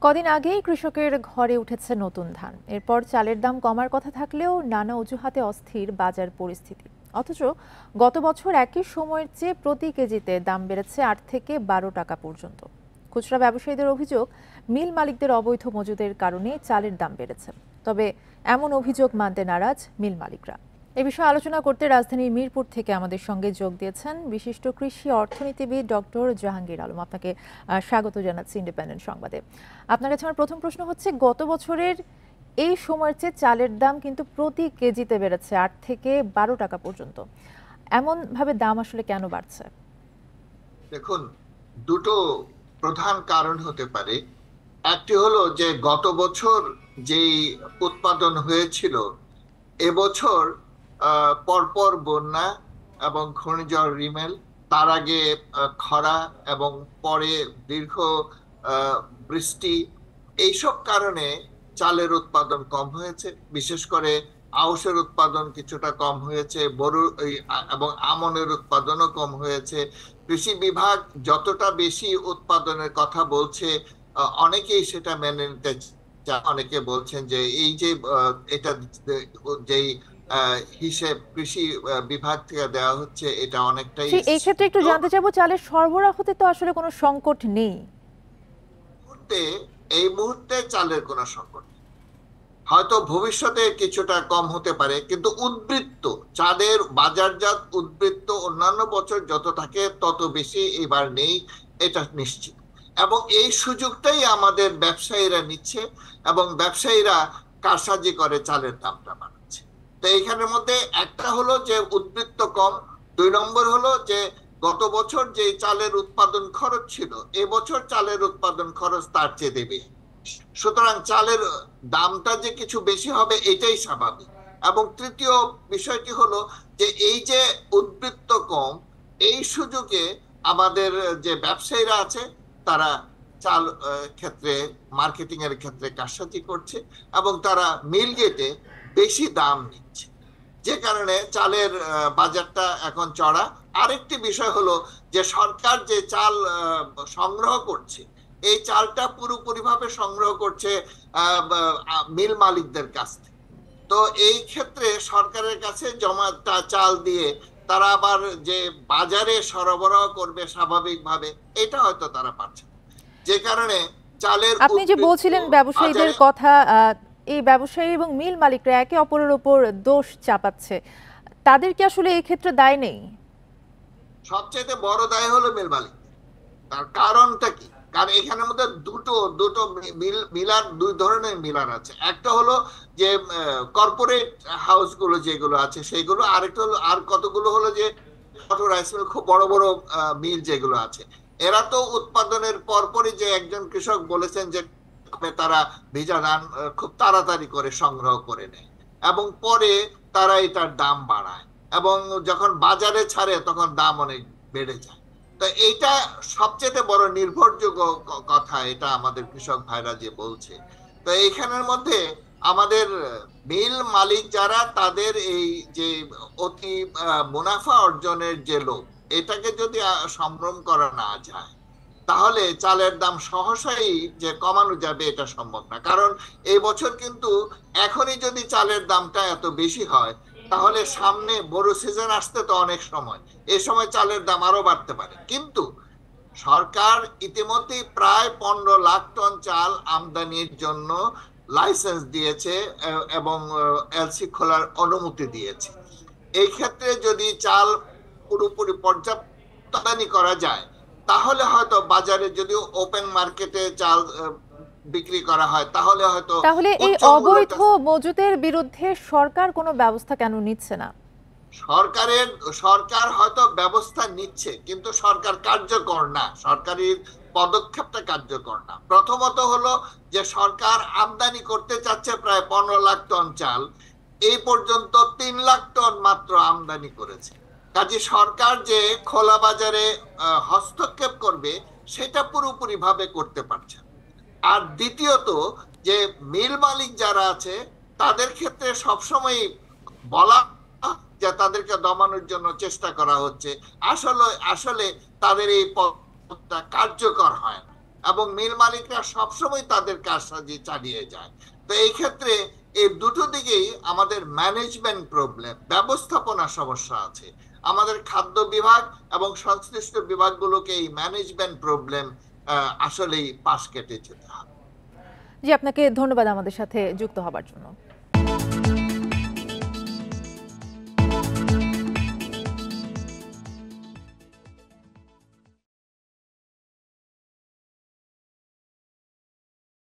কদিন আগেই কৃষকের ঘরে উঠেছে নতুন ধান। এরপর চালের দাম কমার কথা থাকলেও নানা অজুহাতে অস্থির বাজার পরিস্থিতি। অথচ গত বছর একই সময়ের চেয়ে প্রতি কেজিতে দাম বেড়েছে ৮ থেকে ১২ টাকা পর্যন্ত। খুচরা ব্যবসায়ীদের অভিযোগ, মিল মালিকদের অবৈধ মজুদের কারণে চালের দাম বেড়েছে। তবে এমন অভিযোগ মানতে নারাজ মিল মালিকরা। এ বিষয়ে আলোচনা করতে রাজধানীর মিরপুর থেকে আমাদের সঙ্গে যোগ দিয়েছেন বিশিষ্ট কৃষি অর্থনীতিবিদ ডক্টর জাহাঙ্গীর আলম। আপনাকে স্বাগত জানাচ্ছি ইন্ডিপেন্ডেন্ট সংবাদে। আপনার কাছে আমার প্রথম প্রশ্ন হচ্ছে, গত বছরের এই সময়ের চেয়ে চালের দাম কিন্তু প্রতি কেজিতে বেড়েছে ৮ থেকে ১২ টাকা পর্যন্ত। এমন ভাবে দাম আসলে কেন বাড়ছে? দেখুন, দুটো প্রধান কারণ হতে পারে। একটি হলো যে গত বছর যেই উৎপাদন হয়েছিল, এবছর পরপর বন্যা এবং ঘূর্ণিঝড় রিমেল, তার আগে খরা এবং পরে দীর্ঘ বৃষ্টি, এইসব কারণে চালের উৎপাদন কম হয়েছে। বিশেষ করে আউশের উৎপাদন কিছুটা কম হয়েছে, এবং আমনের উৎপাদনও কম হয়েছে। কৃষি বিভাগ যতটা বেশি উৎপাদনের কথা বলছে, অনেকেই সেটা মেনে নিতে চায়। অনেকে বলছেন যে এই যে এটা যেই হিসেব কৃষি বিভাগ থেকে দেওয়া হচ্ছে, এটা অনেকটাই এই ক্ষেত্রে একটু জানতে চাইবো, চালের সরবরাহতে তো আসলে কোনো সংকট নেই। এই মুহূর্তে চালের কোনো সংকট, হয়তো ভবিষ্যতে কিছুটা কম হতে পারে, কিন্তু উদ্বৃত্ত চালের বাজারজাত উদ্বৃত্ত অন্যান্য বছর যত থাকে তত বেশি এবার নেই, এটা নিশ্চিত। এবং এই সুযোগটাই আমাদের ব্যবসায়ীরা নিচ্ছে, এবং ব্যবসায়ীরা কারসাজি করে চালের দামটা বাড়াচ্ছে। তো এইখানের মধ্যে একটা হলো যে উদ্বৃত্ত কম, ২ নম্বর হলো যে গত বছর যে চালের উৎপাদন খরচ ছিল, এবছর চালের উৎপাদন খরচ তার চেয়ে দেবে। সুতরাং চালের দামটা যে কিছু বেশি হবে এটাই স্বাভাবিক। এবং তৃতীয় বিষয়টি হলো যে এই যে উদ্বৃত্ত কম, এই সুযোগে আমাদের যে ব্যবসায়ীরা আছে তারা চাল ক্ষেত্রে, মার্কেটিং এর ক্ষেত্রে কারসাজি করছে, এবং তারা মিল গেটে বেশি দাম নিচ্ছে, যে কারণে চালের বাজারটা এখন চড়া। আরেকটি বিষয় হলো যে সরকার যে চাল সংগ্রহ করছে, এই চালটা পুরোপুরিভাবে সংগ্রহ করছে মিল মালিকদের কাছ থেকে। তো এই ক্ষেত্রে সরকারের কাছে জমা চাল দিয়ে তারা আবার যে বাজারে সরবরাহ করবে স্বাভাবিকভাবে, এটা হয়তো তারা পারছে, যে কারণে চালের আপনি যে বলছিলেন ব্যবসায়ীদের কথা, এই ব্যবসায়ী এবং মিল মালিকরা একে অপরের উপর দোষ চাপাচ্ছে, তাদের কি আসলে এই ক্ষেত্রে দায় নেই? সবচেয়ে বড় দায় হলো মিল মালিক। তার কারণটা কি? কারণ এখানের মধ্যে দুটো মিলার, দুই ধরনের মিলার আছে। একটা হলো যে কর্পোরেট হাউস গুলো যেগুলো আছে সেগুলো, আরেকটা হলো আর কতগুলো হলো যে রাইস মিল, খুব বড় বড় মিল যেগুলো আছে। এরা তো উৎপাদনের পরপরই যে একজন কৃষক বলেছেন যে তারা ভিজা ধান খুব তাড়াতাড়ি করে সংগ্রহ করে নেয়, এবং পরে তারা এটার দাম বাড়ায়, এবং যখন বাজারে ছাড়ে তখন দাম অনেক বেড়ে যায়। তো এইটা সবচেয়ে বড় নির্ভরযোগ্য কথা, এটা আমাদের কৃষক ভাইরা যে বলছে। তো এইখানের মধ্যে আমাদের মিল মালিক যারা, তাদের এই যে অতি মুনাফা অর্জনের যে লোক, এটাকে যদি সম্ভ্রম করা না যায়, তাহলে চালের দাম সহসাই যে কমানো যাবে এটা সম্ভব না। কারণ এই বছর কিন্তু এখনই যদি চালের দামটা এত বেশি হয়, তাহলে সামনে বড় সিজন আসতে তো অনেক সময়, এই সময় চালের দাম আরো বাড়তে পারে। কিন্তু সরকার ইতিমধ্যে প্রায় ১৫ লাখ টন চাল আমদানির জন্য লাইসেন্স দিয়েছে এবং এলসি খোলার অনুমতি দিয়েছে। এই ক্ষেত্রে যদি চাল পুরোপুরি পর্যাপ্ত আমদানি করা যায়, তাহলে হয়তো বাজারে যদি ওপেন মার্কেটে চাল বিক্রি করা হয়, তাহলে হয়তো। এই অবৈধ মজুদের বিরুদ্ধে সরকার কোনো ব্যবস্থা কেন নিচ্ছে না? সরকার হয়তো ব্যবস্থা নিচ্ছে, কিন্তু সরকার কার্যকর না, সরকারি পদক্ষেপটা কার্যকর না। প্রথমত হলো যে সরকার আমদানি করতে চাচ্ছে প্রায় ১৫ লাখ টন চাল, এই পর্যন্ত ৩ লাখ টন মাত্র আমদানি করেছে। কাজে সরকার যে খোলা বাজারে হস্তক্ষেপ করবে সেটা পুরোপুরি ভাবে করতে পারছে। আর দ্বিতীয়ত, যে মিল মালিক যারা আছে তাদের ক্ষেত্রে সবসময় বলা যে তাদেরকে দমানোর জন্য চেষ্টা করা হচ্ছে, আসলে তাদের এই পথটা কার্যকর হয় না। এবং মিল মালিকরা সবসময় তাদের কারসাজি চালিয়ে যায়। তো এই ক্ষেত্রে এই দুটো দিকেই আমাদের ম্যানেজমেন্ট প্রবলেম, ব্যবস্থাপনা সমস্যা আছে। আমাদের খাদ্য বিভাগ এবং সংশ্লিষ্ট বিভাগগুলোকে এই ম্যানেজমেন্ট প্রবলেম আসলেই পাশ কেটে যেতে হবে। জি, আপনাকে ধন্যবাদ আমাদের সাথে যুক্ত হবার জন্য।